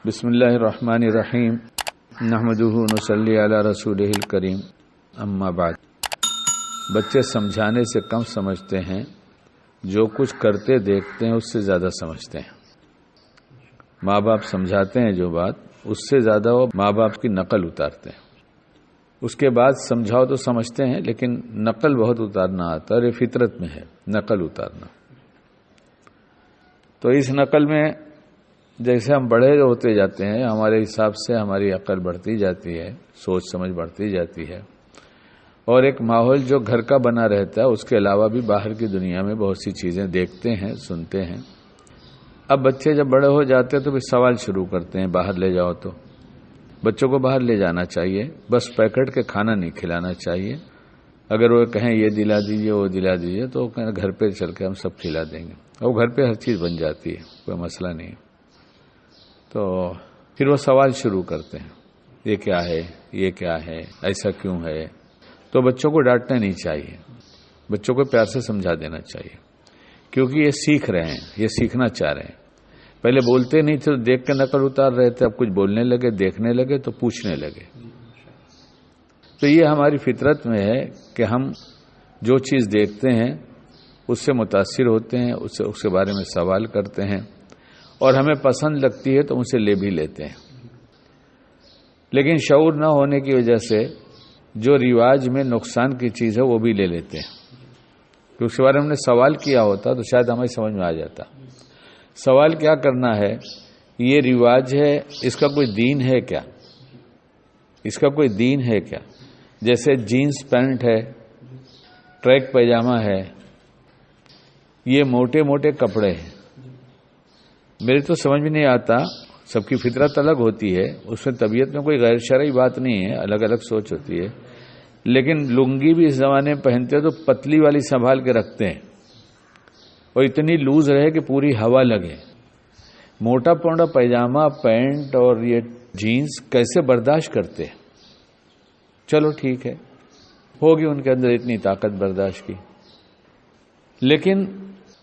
بسم اللہ الرحمن الرحیم نحمدہ ونصلی علی رسولہ الکریم اما بعد۔ بچے سمجھانے سے کم سمجھتے ہیں، جو کچھ کرتے دیکھتے ہیں اس سے زیادہ سمجھتے ہیں۔ ماں باپ سمجھاتے ہیں جو بات، اس سے زیادہ وہ ماں باپ کی نقل اتارتے ہیں۔ اس کے بعد سمجھاؤ تو سمجھتے ہیں، لیکن نقل بہت اتارنا آتا ہے، اور یہ فطرت میں ہے نقل اتارنا۔ تو اس نقل میں جیسے ہم بڑے ہوتے جاتے ہیں، ہمارے حساب سے ہماری عقل بڑھتی جاتی ہے، سوچ سمجھ بڑھتی جاتی ہے، اور ایک ماحول جو گھر کا بنا رہتا ہے، اس کے علاوہ بھی باہر کی دنیا میں بہت سی چیزیں دیکھتے ہیں، سنتے ہیں۔ اب بچے جب بڑے ہو جاتے ہیں تو پھر سوال شروع کرتے ہیں، باہر لے جاؤ تو بچوں کو باہر لے جانا چاہیے، بس پیکٹ کے کھانا نہیں کھلانا چاہیے۔ اگر وہ کہیں یہ دلا دیجئے وہ دلا دیجئے تو گھر پہ چل کے ہم سب کھلا دیں گے، اور گھر پہ ہر چیز بن جاتی ہے، کوئی مسئلہ نہیں۔ تو پھر وہ سوال شروع کرتے ہیں، یہ کیا ہے، یہ کیا ہے، ایسا کیوں ہے؟ تو بچوں کو ڈانٹنا نہیں چاہیے، بچوں کو پیار سے سمجھا دینا چاہیے، کیونکہ یہ سیکھ رہے ہیں، یہ سیکھنا چاہ رہے ہیں۔ پہلے بولتے نہیں تھے تو دیکھ کے نقل اتار رہے تھے، اب کچھ بولنے لگے، دیکھنے لگے تو پوچھنے لگے۔ تو یہ ہماری فطرت میں ہے کہ ہم جو چیز دیکھتے ہیں اس سے متاثر ہوتے ہیں، اس کے بارے میں سوال کرتے ہیں، اور ہمیں پسند لگتی ہے تو اسے لے بھی لیتے ہیں۔ لیکن شعور نہ ہونے کی وجہ سے جو رواج میں نقصان کی چیز ہے وہ بھی لے لیتے ہیں، کہ اس کے بارے میں ہم نے سوال کیا ہوتا تو شاید ہمیں سمجھ میں آ جاتا۔ سوال کیا کرنا ہے، یہ رواج ہے، اس کا کوئی دین ہے کیا؟ اس کا کوئی دین ہے کیا؟ جیسے جینز پینٹ ہے، ٹریک پیجامہ ہے، یہ موٹے موٹے کپڑے ہیں۔ میرے تو سمجھ میں نہیں آتا، سب کی فطرت الگ ہوتی ہے، اس میں طبیعت میں کوئی غیر شرعی بات نہیں ہے، الگ الگ سوچ ہوتی ہے، لیکن لنگی بھی اس زمانے میں پہنتے تو پتلی والی سنبھال کے رکھتے ہیں، اور اتنی لوز رہے کہ پوری ہوا لگے۔ موٹا پونڈا پیجامہ، پینٹ اور یہ جینز کیسے برداشت کرتے ہیں؟ چلو ٹھیک ہے، ہوگی ان کے اندر اتنی طاقت برداشت کی۔ لیکن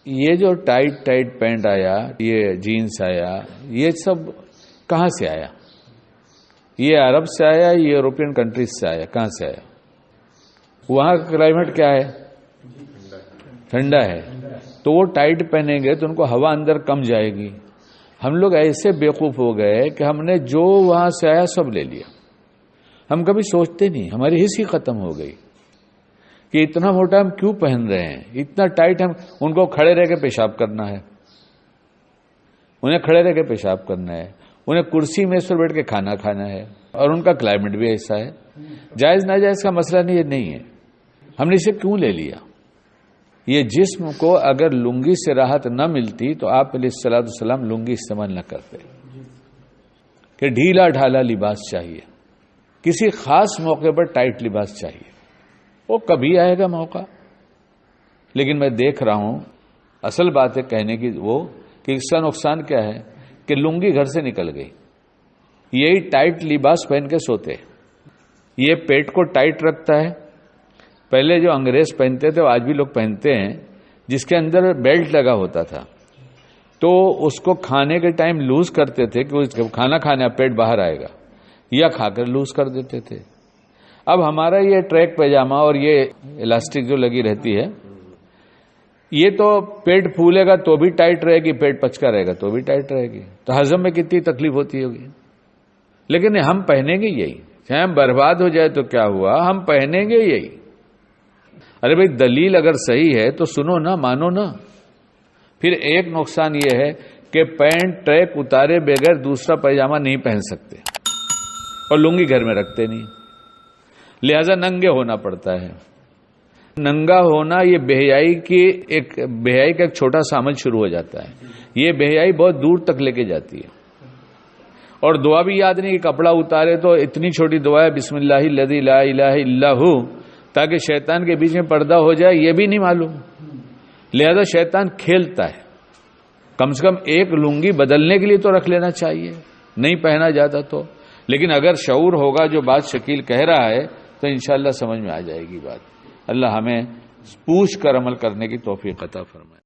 یہ جو ٹائٹ پینٹ آیا، یہ جینز آیا، یہ سب کہاں سے آیا؟ یہ عرب سے آیا، یہ یورپین کنٹریز سے آیا؟ کہاں سے آیا؟ وہاں کا کلائمیٹ کیا ہے؟ ٹھنڈا ہے، تو وہ ٹائٹ پہنیں گے تو ان کو ہوا اندر کم جائے گی۔ ہم لوگ ایسے بیوقوف ہو گئے کہ ہم نے جو وہاں سے آیا سب لے لیا، ہم کبھی سوچتے نہیں، ہماری حس ہی ختم ہو گئی کہ اتنا موٹا ہم کیوں پہن رہے ہیں، اتنا ٹائٹ۔ ہم ان کو کھڑے رہ کے پیشاب کرنا ہے، انہیں کھڑے رہ کے پیشاب کرنا ہے، انہیں کرسی میز پر بیٹھ کے کھانا کھانا ہے، اور ان کا کلائمیٹ بھی ایسا ہے۔ جائز ناجائز کا مسئلہ نہیں ہے، ہم نے اسے کیوں لے لیا؟ یہ جسم کو اگر لنگی سے راحت نہ ملتی تو آپ علیہ الصلوۃ والسلام لنگی استعمال نہ کرتے، کہ ڈھیلا ڈھالا لباس چاہیے، کسی خاص موقع پر ٹائٹ لباس چاہیے، وہ کبھی آئے گا موقع۔ لیکن میں دیکھ رہا ہوں، اصل بات ہے کہنے کی وہ کہ اس کا نقصان کیا ہے کہ لنگی گھر سے نکل گئی، یہی ٹائٹ لباس پہن کے سوتے، یہ پیٹ کو ٹائٹ رکھتا ہے۔ پہلے جو انگریز پہنتے تھے وہ آج بھی لوگ پہنتے ہیں، جس کے اندر بیلٹ لگا ہوتا تھا، تو اس کو کھانے کے ٹائم لوز کرتے تھے کہ کھانا کھانا پیٹ باہر آئے گا، یا کھا کر لوز کر دیتے تھے۔ اب ہمارا یہ ٹریک پیجامہ اور یہ الاسٹک جو لگی رہتی ہے، یہ تو پیٹ پھولے گا تو بھی ٹائٹ رہے گی، پیٹ پچکا رہے گا تو بھی ٹائٹ رہے گی، تو ہضم میں کتنی تکلیف ہوتی ہوگی۔ لیکن ہم پہنیں گے یہی، چاہے ہم برباد ہو جائے تو کیا ہوا، ہم پہنیں گے یہی۔ ارے بھائی دلیل اگر صحیح ہے تو سنو نا، مانو نا۔ پھر ایک نقصان یہ ہے کہ پینٹ ٹریک اتارے بغیر دوسرا پیجامہ نہیں پہن سکتے، اور لنگی گھر میں رکھتے نہیں، لہذا ننگے ہونا پڑتا ہے۔ ننگا ہونا یہ بے حیائی کا ایک چھوٹا سا عمل شروع ہو جاتا ہے، یہ بے حیائی بہت دور تک لے کے جاتی ہے۔ اور دعا بھی یاد نہیں کہ کپڑا اتارے تو اتنی چھوٹی دعا ہے، بسم اللہ الذی لا الہ الا ہو، تاکہ شیطان کے بیچ میں پردہ ہو جائے، یہ بھی نہیں معلوم۔ لہذا شیطان کھیلتا ہے، کم سے کم ایک لنگی بدلنے کے لیے تو رکھ لینا چاہیے، نہیں پہنا جاتا تو۔ لیکن اگر شعور ہوگا جو بات شکیل کہہ رہا ہے تو انشاءاللہ سمجھ میں آ جائے گی بات۔ اللہ ہمیں پوچھ کر عمل کرنے کی توفیق عطا فرمائے۔